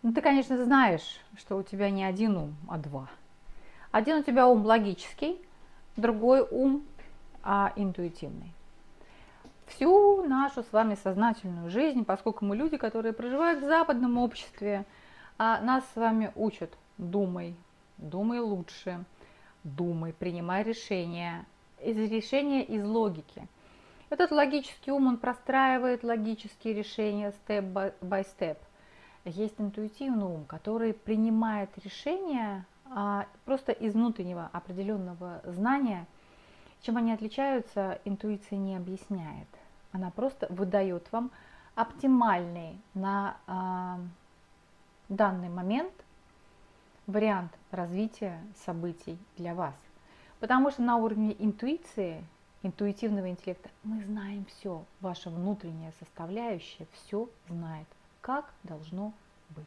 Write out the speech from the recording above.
Ну, ты, конечно, знаешь, что у тебя не один ум, а два. Один у тебя ум логический, другой ум интуитивный. Всю нашу с вами сознательную жизнь, поскольку мы люди, которые проживают в западном обществе, нас с вами учат: думай, думай лучше, думай, принимай решения, решения из логики. Этот логический ум, он простраивает логические решения степ-бай степ. Есть интуитивный ум, который принимает решения просто из внутреннего определенного знания. Чем они отличаются, интуиция не объясняет. Она просто выдает вам оптимальный на данный момент вариант развития событий для вас. Потому что на уровне интуиции, интуитивного интеллекта мы знаем все. Ваша внутренняя составляющая все знает, как должно быть.